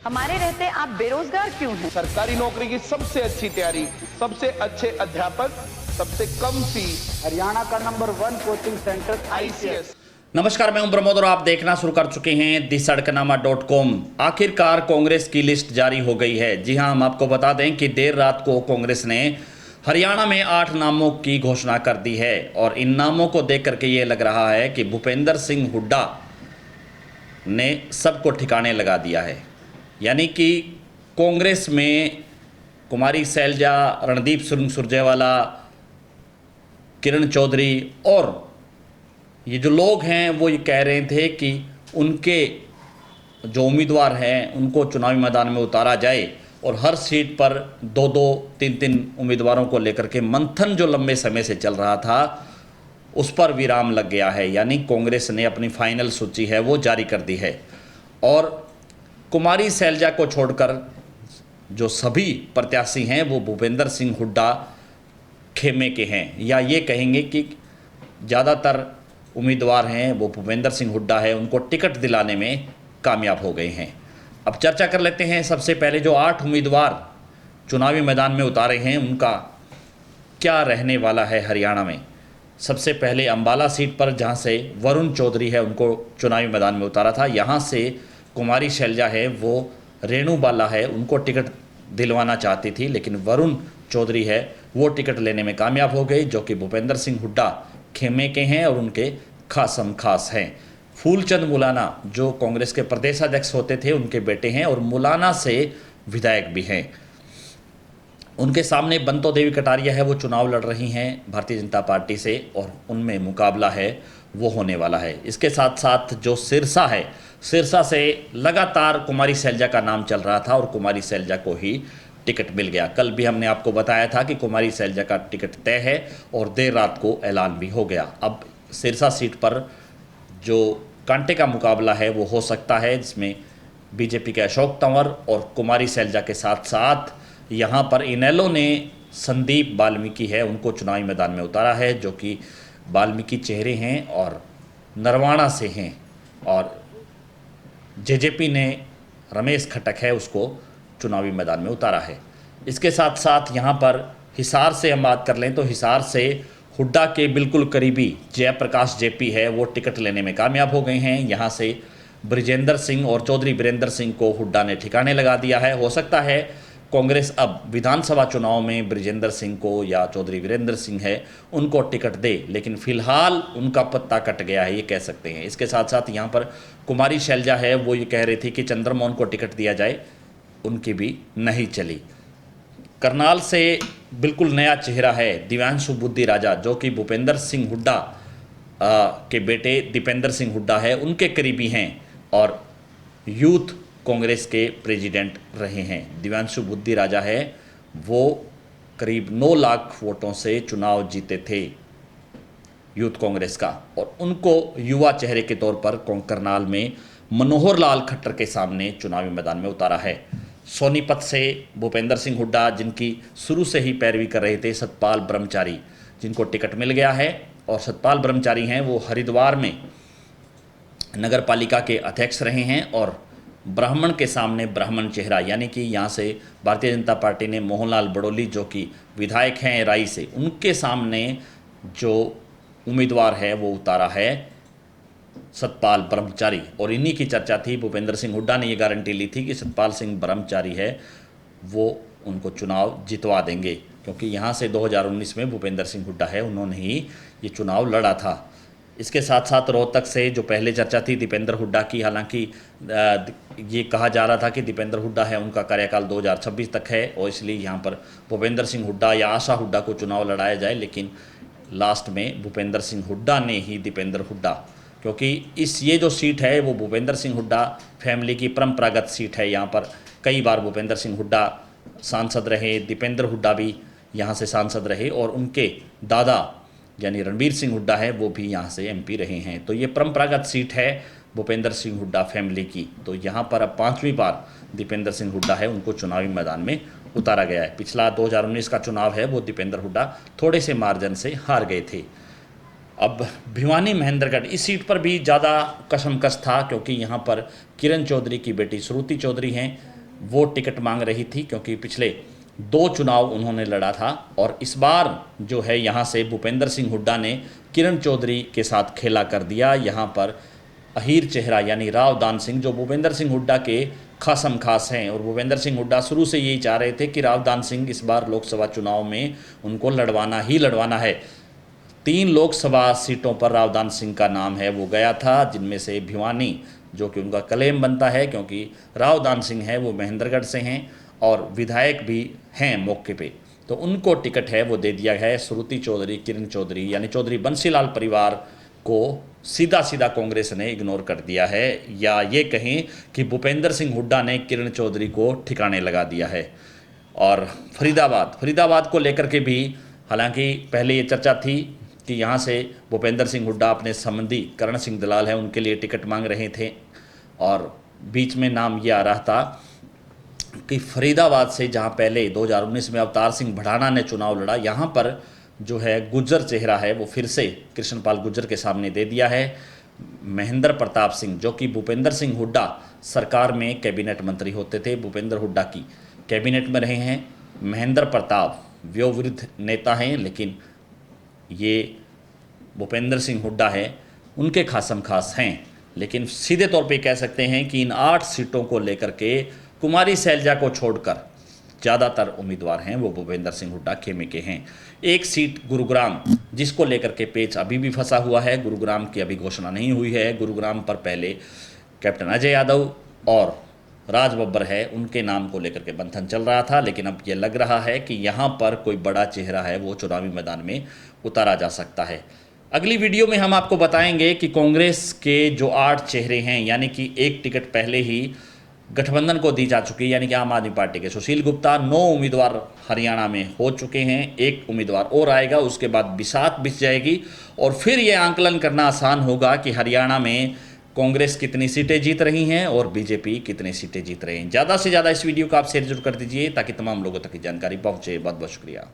हमारे रहते आप बेरोजगार क्यों हैं? सरकारी नौकरी की सबसे अच्छी तैयारी, सबसे अच्छे अध्यापक, सबसे कम फीस, हरियाणा का नंबर 1 कोचिंग सेंटर ICS। नमस्कार, मैं हूं प्रमोद और आप देखना शुरू कर चुके हैं दिसड़कनामा.com। आखिरकार कांग्रेस की लिस्ट जारी हो गई है। जी हां, हम आपको बता दें कि देर रात को कांग्रेस ने हरियाणा में 8 नामों की घोषणा कर दी है और इन नामों को देख करके ये लग रहा है कि भूपेंद्र सिंह हुड्डा ने सबको ठिकाने लगा दिया है। यानी कि कांग्रेस में कुमारी सैलजा, रणदीप सिंह सुरजेवाला, किरण चौधरी और ये जो लोग हैं वो ये कह रहे थे कि उनके जो उम्मीदवार हैं उनको चुनावी मैदान में उतारा जाए और हर सीट पर 2-2, 3-3 उम्मीदवारों को लेकर के मंथन जो लंबे समय से चल रहा था उस पर विराम लग गया है। यानी कांग्रेस ने अपनी फाइनल सूची है वो जारी कर दी है और कुमारी सैलजा को छोड़कर जो सभी प्रत्याशी हैं वो भूपेंद्र सिंह हुड्डा खेमे के हैं, या ये कहेंगे कि ज़्यादातर उम्मीदवार हैं वो भूपेंद्र सिंह हुड्डा है, उनको टिकट दिलाने में कामयाब हो गए हैं। अब चर्चा कर लेते हैं। सबसे पहले जो 8 उम्मीदवार चुनावी मैदान में उतारे हैं उनका क्या रहने वाला है हरियाणा में। सबसे पहले अंबाला सीट पर जहां से वरुण चौधरी है उनको चुनावी मैदान में उतारा था। यहाँ से कुमारी शैलजा है वो रेणु बाला है उनको टिकट दिलवाना चाहती थी, लेकिन वरुण चौधरी है वो टिकट लेने में कामयाब हो गई, जो कि भूपेंद्र सिंह हुड्डा खेमे के हैं और उनके खासम खास हैं। फूलचंद मुलाना जो कांग्रेस के प्रदेश अध्यक्ष होते थे उनके बेटे हैं और मुलाना से विधायक भी हैं। उनके सामने बंतो देवी कटारिया है वो चुनाव लड़ रही हैं भारतीय जनता पार्टी से और उनमें मुकाबला है वो होने वाला है। इसके साथ साथ जो सिरसा है, सिरसा से लगातार कुमारी सैलजा का नाम चल रहा था और कुमारी सैलजा को ही टिकट मिल गया। कल भी हमने आपको बताया था कि कुमारी सैलजा का टिकट तय है और देर रात को ऐलान भी हो गया। अब सिरसा सीट पर जो कांटे का मुकाबला है वो हो सकता है, जिसमें बीजेपी के अशोक तंवर और कुमारी सैलजा के साथ साथ यहाँ पर इनेलो ने संदीप वाल्मीकि है उनको चुनावी मैदान में उतारा है, जो कि वाल्मीकि चेहरे हैं और नरवाणा से हैं, और जेजेपी ने रमेश खटक है उसको चुनावी मैदान में उतारा है। इसके साथ साथ यहाँ पर हिसार से हम बात कर लें तो हिसार से हुड्डा के बिल्कुल करीबी जयप्रकाश जेपी है वो टिकट लेने में कामयाब हो गए हैं। यहाँ से ब्रिजेंद्र सिंह और चौधरी वीरेंद्र सिंह को हुड्डा ने ठिकाने लगा दिया है। हो सकता है कांग्रेस अब विधानसभा चुनाव में ब्रिजेंद्र सिंह को या चौधरी वीरेंद्र सिंह है उनको टिकट दे, लेकिन फिलहाल उनका पत्ता कट गया है ये कह सकते हैं। इसके साथ साथ यहाँ पर कुमारी शैलजा है वो ये कह रही थी कि चंद्रमोहन को टिकट दिया जाए, उनकी भी नहीं चली। करनाल से बिल्कुल नया चेहरा है दिव्यांशु बुद्धि राजा, जो कि भूपेंद्र सिंह हुड्डा के बेटे दीपेंद्र सिंह हुड्डा है उनके करीबी हैं और यूथ कांग्रेस के प्रेसिडेंट रहे हैं। दिव्यांशु बुद्धि राजा है वो करीब 9 लाख वोटों से चुनाव जीते थे यूथ कांग्रेस का, और उनको युवा चेहरे के तौर पर करनाल में मनोहर लाल खट्टर के सामने चुनावी मैदान में उतारा है। सोनीपत से भूपेंद्र सिंह हुड्डा, जिनकी शुरू से ही पैरवी कर रहे थे सतपाल ब्रह्मचारी, जिनको टिकट मिल गया है, और सतपाल ब्रह्मचारी हैं वो हरिद्वार में नगर पालिका के अध्यक्ष रहे हैं और ब्राह्मण के सामने ब्राह्मण चेहरा, यानी कि यहाँ से भारतीय जनता पार्टी ने मोहनलाल बड़ोली जो कि विधायक हैं राई से, उनके सामने जो उम्मीदवार है वो उतारा है सतपाल ब्रह्मचारी, और इन्हीं की चर्चा थी। भूपेंद्र सिंह हुड्डा ने ये गारंटी ली थी कि सतपाल सिंह ब्रह्मचारी है वो उनको चुनाव जितवा देंगे, क्योंकि यहाँ से 2019 में भूपेंद्र सिंह हुड्डा है उन्होंने ही ये चुनाव लड़ा था। इसके साथ साथ रोहतक से जो पहले चर्चा थी दीपेंद्र हुड्डा की, हालांकि ये कहा जा रहा था कि दीपेंद्र हुड्डा है उनका कार्यकाल 2026 तक है और इसलिए यहाँ पर भूपेंद्र सिंह हुड्डा या आशा हुड्डा को चुनाव लड़ाया जाए, लेकिन लास्ट में भूपेंद्र सिंह हुड्डा ने ही दीपेंद्र हुड्डा, क्योंकि ये जो सीट है वो भूपेंद्र सिंह हुड्डा फैमिली की परंपरागत सीट है। यहाँ पर कई बार भूपेंद्र सिंह हुड्डा सांसद रहे, दीपेंद्र हुड्डा भी यहाँ से सांसद रहे और उनके दादा यानी रणबीर सिंह हुड्डा है वो भी यहाँ से एमपी रहे हैं। तो ये परंपरागत सीट है भूपेंद्र सिंह हुड्डा फैमिली की। तो यहाँ पर अब 5वीं बार दीपेंद्र सिंह हुड्डा है उनको चुनावी मैदान में उतारा गया है। पिछला 2019 का चुनाव है वो दीपेंद्र हुड्डा थोड़े से मार्जिन से हार गए थे। अब भिवानी महेंद्रगढ़ इस सीट पर भी ज़्यादा कशमकश था, क्योंकि यहाँ पर किरण चौधरी की बेटी श्रुति चौधरी हैं, वो टिकट मांग रही थी, क्योंकि पिछले 2 चुनाव उन्होंने लड़ा था। और इस बार जो है यहाँ से भूपेंद्र सिंह हुड्डा ने किरण चौधरी के साथ खेला कर दिया। यहाँ पर अहीर चेहरा यानी राव दान सिंह, जो भूपेंद्र सिंह हुड्डा के खासम खास हैं, और भूपेंद्र सिंह हुड्डा शुरू से यही चाह रहे थे कि राव दान सिंह इस बार लोकसभा चुनाव में उनको लड़वाना ही लड़वाना है। 3 लोकसभा सीटों पर राव दान सिंह का नाम है वो गया था, जिनमें से भिवानी जो कि उनका क्लेम बनता है, क्योंकि राव दान सिंह है वो महेंद्रगढ़ से हैं और विधायक भी हैं मौके पे, तो उनको टिकट है वो दे दिया है। श्रुति चौधरी, किरण चौधरी यानी चौधरी बंसीलाल परिवार को सीधा सीधा कांग्रेस ने इग्नोर कर दिया है, या ये कहें कि भूपेंद्र सिंह हुड्डा ने किरण चौधरी को ठिकाने लगा दिया है। और फरीदाबाद को लेकर के भी हालांकि पहले ये चर्चा थी कि यहाँ से भूपेंद्र सिंह हुड्डा अपने संबंधी करण सिंह दलाल हैं उनके लिए टिकट मांग रहे थे, और बीच में नाम ये आ रहा था कि फरीदाबाद से, जहाँ पहले 2019 में अवतार सिंह भड़ाना ने चुनाव लड़ा, यहाँ पर जो है गुज्जर चेहरा है वो फिर से कृष्णपाल गुज्जर के सामने दे दिया है। महेंद्र प्रताप सिंह, जो कि भूपेंद्र सिंह हुड्डा सरकार में कैबिनेट मंत्री होते थे, भूपेंद्र हुड्डा की कैबिनेट में रहे हैं। महेंद्र प्रताप वयोवृद्ध नेता हैं, लेकिन ये भूपेंद्र सिंह हुड्डा है उनके खासम खास हैं। लेकिन सीधे तौर पे कह सकते हैं कि इन 8 सीटों को लेकर के कुमारी शैलजा को छोड़कर ज़्यादातर उम्मीदवार हैं वो भूपेंद्र सिंह हुड्डा खेमे के हैं। एक सीट गुरुग्राम, जिसको लेकर के पेच अभी भी फंसा हुआ है, गुरुग्राम की अभी घोषणा नहीं हुई है। गुरुग्राम पर पहले कैप्टन अजय यादव और राज बब्बर है, उनके नाम को लेकर के मंथन चल रहा था, लेकिन अब ये लग रहा है कि यहाँ पर कोई बड़ा चेहरा है वो चुनावी मैदान में उतारा जा सकता है। अगली वीडियो में हम आपको बताएंगे कि कांग्रेस के जो 8 चेहरे हैं, यानी कि एक टिकट पहले ही गठबंधन को दी जा चुकी है, यानी कि आम आदमी पार्टी के सुशील गुप्ता, 9 उम्मीदवार हरियाणा में हो चुके हैं, 1 उम्मीदवार और आएगा, उसके बाद बिसात बिछ जाएगी, और फिर ये आंकलन करना आसान होगा कि हरियाणा में कांग्रेस कितनी सीटें जीत रही हैं और बीजेपी कितनी सीटें जीत रही हैं। ज़्यादा से ज़्यादा इस वीडियो को आप शेयर जरूर कर दीजिए ताकि तमाम लोगों तक की जानकारी पहुँचे। बहुत बहुत शुक्रिया।